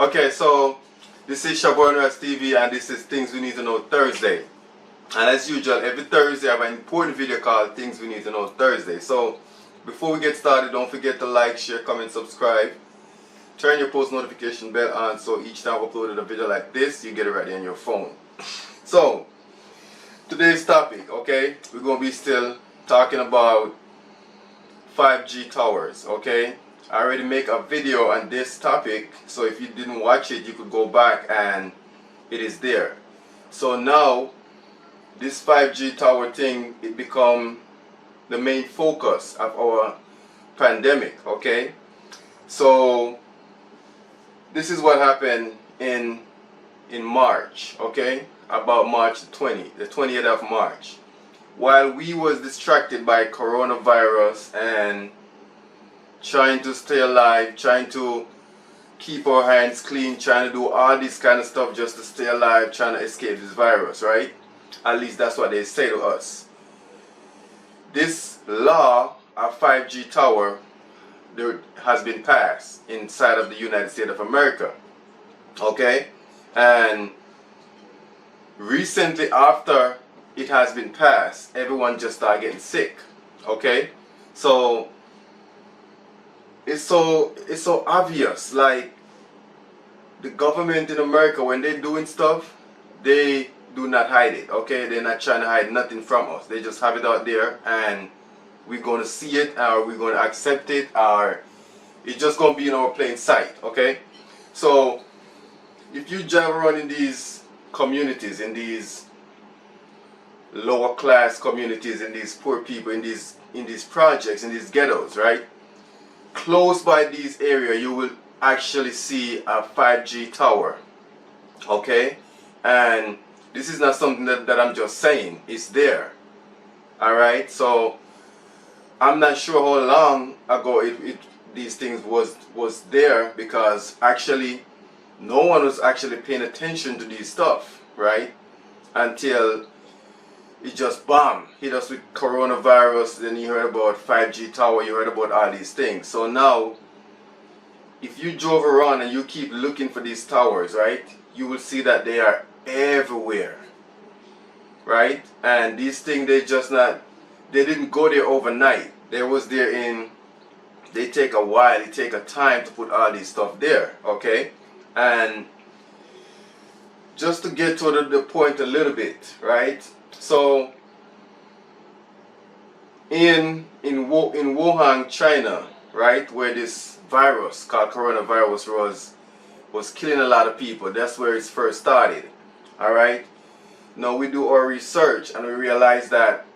Okay, so this is Shabornras TV and this is Things We Need to Know Thursday. And as usual, every Thursday I have an important video called Things We Need to Know Thursday. So before we get started, don't forget to like, share, comment, subscribe. Turn your post notification bell on so each time I upload a video like this, you get it right on your phone. So today's topic, okay, we're going to be still talking about 5G towers, okay. I already make a video on this topic, so if you didn't watch it, you could go back and it is there. So now this 5G tower thing, it become the main focus of our pandemic, okay. So this is what happened in March, okay, about March the 20th of March. While we was distracted by coronavirus and trying to stay alive, trying to keep our hands clean, trying to do all this kind of stuff just to stay alive, trying to escape this virus, right? At least that's what they say to us. This law of 5G tower there has been passed inside of the United States of America, okay? And recently after it has been passed, everyone just started getting sick, okay? So it's so obvious, like the government in America, when they're doing stuff, they do not hide it, okay? They're not trying to hide nothing from us. They just have it out there and we're going to see it, or we're going to accept it, or it's just going to be in our plain sight, okay? So if you drive around in these communities, in these lower class communities, in these poor people, in these projects, in these ghettos, right? Close by these areas, you will actually see a 5G tower, okay? And this is not something that I'm just saying, it's there, all right? So I'm not sure how long ago these things was there, because actually no one was actually paying attention to these stuff, right? Until it just bombed, hit us with coronavirus, then you heard about 5G tower, you heard about all these things. So now, if you drove around and you keep looking for these towers, right, you will see that they are everywhere, right? And these things, they didn't go there overnight. They was there they take a while, they take a time to put all these stuff there, okay? And just to get to the point a little bit, right? So in Wuhan, China, right, where this virus called coronavirus was killing a lot of people, that's where it first started, all right? Now we do our research and we realize that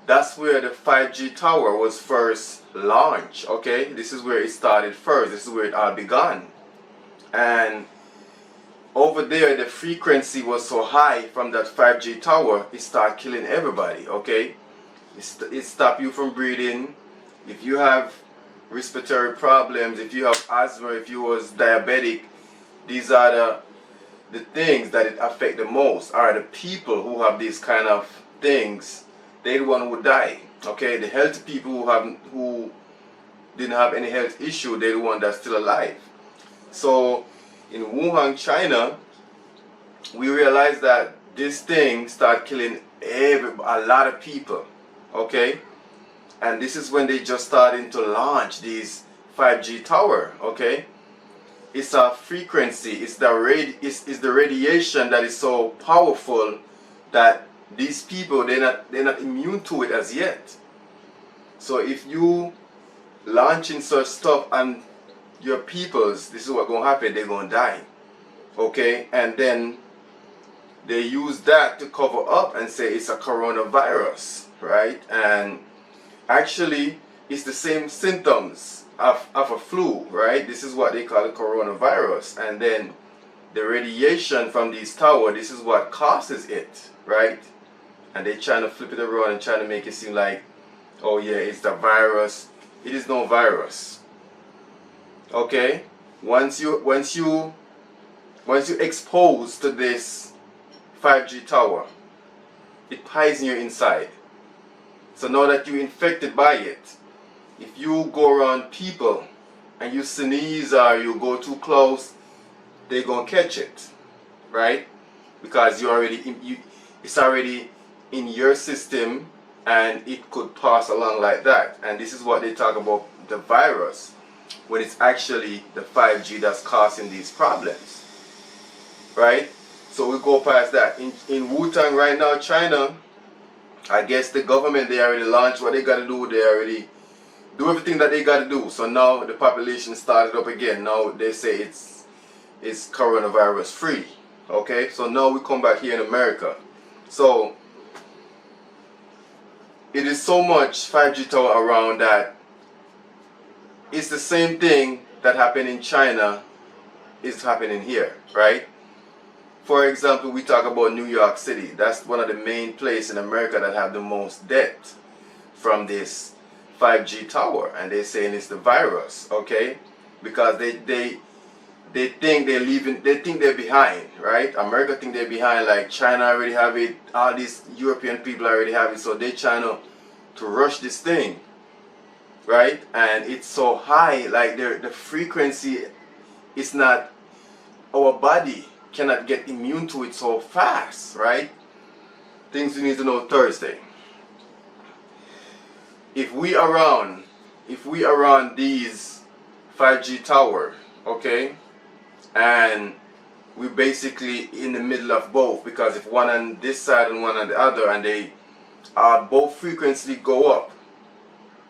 that's where the 5G tower was first launched, okay? This is where it started first, this is where it all began. And over there, the frequency was so high from that 5G tower, it started killing everybody, okay? It stopped you from breathing. If you have respiratory problems, if you have asthma, if you was diabetic, these are the things that it affect the most, are the people who have these kind of things. They're the one who die, okay? The healthy people who didn't have any health issue, they're the one that's still alive. So in Wuhan, China, we realized that this thing started killing a lot of people, okay? And this is when they just started to launch these 5G tower, okay? It's a frequency, it's the radiation that is so powerful that these people, they're not immune to it as yet. So if you launching such stuff and your peoples, this is what's going to happen, they're going to die, okay? And then they use that to cover up and say it's a coronavirus, right? And actually it's the same symptoms of a flu, right? This is what they call a coronavirus. And then the radiation from these towers, this is what causes it, right? And they're trying to flip it around and trying to make it seem like, oh yeah, it's the virus. It is no virus. Okay, once you expose to this 5G tower, it poisons you inside. So now that you're infected by it, if you go around people and you sneeze or you go too close, they're gonna catch it, right? Because it's already in your system, and it could pass along like that. And this is what they talk about the virus, when it's actually the 5G that's causing these problems, right? So we go past that. In Wu-Tang right now, China, I guess the government, they already launched what they got to do. They already do everything that they got to do. So now the population started up again. Now they say it's coronavirus free. Okay, so now we come back here in America. So it is so much 5G tower around that it's the same thing that happened in China is happening here, right? For example, we talk about New York City. That's one of the main places in America that have the most death from this 5G tower, and they're saying it's the virus, okay? Because they think they think they're behind, right? America think they're behind, like China already have it, all these European people already have it, so they're trying to rush this thing, right? And it's so high, like the frequency is not, our body cannot get immune to it so fast, right? Things you need to know Thursday. If we around these 5G tower, okay, and we basically in the middle of both, because if one on this side and one on the other, and they both frequency go up,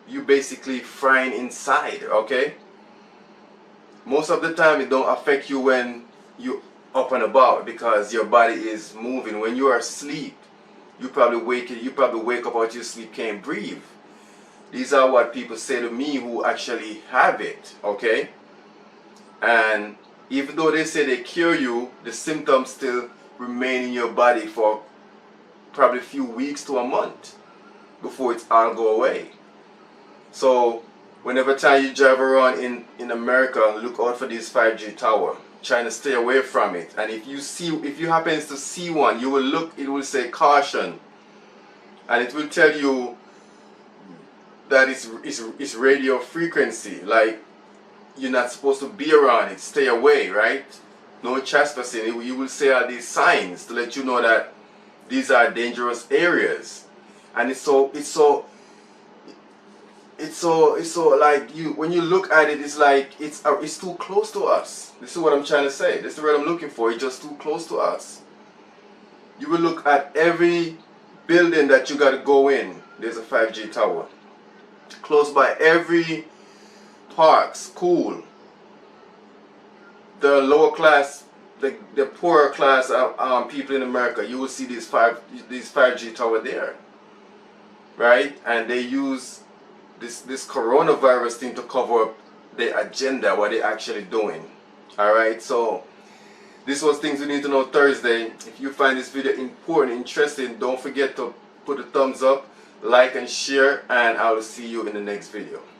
you basically frying inside, okay? Most of the time it don't affect you when you up and about, because your body is moving. When you are asleep, you probably wake up out of your sleep, can't breathe. These are what people say to me who actually have it, okay? And even though they say they cure you, the symptoms still remain in your body for probably a few weeks to a month before it's all go away. So whenever time you drive around in America, look out for this 5G tower. Trying to stay away from it. And if you happen to see one, you will look, it will say caution, and it will tell you that it's radio frequency, like you're not supposed to be around it, stay away, right? No trespassing. You will say all these signs to let you know that these are dangerous areas. And it's so like, when you look at it, it's like it's too close to us. This is what I'm trying to say. This is what I'm looking for. It's just too close to us. You will look at every building that you got to go in. There's a 5G tower. Close by every park, school. The lower class, the poorer class people in America, you will see these 5G tower there, right? And they use this coronavirus thing to cover up the agenda, what they're actually doing. Alright, so this was things we need to know Thursday. If you find this video important, interesting, don't forget to put a thumbs up, like and share, and I will see you in the next video.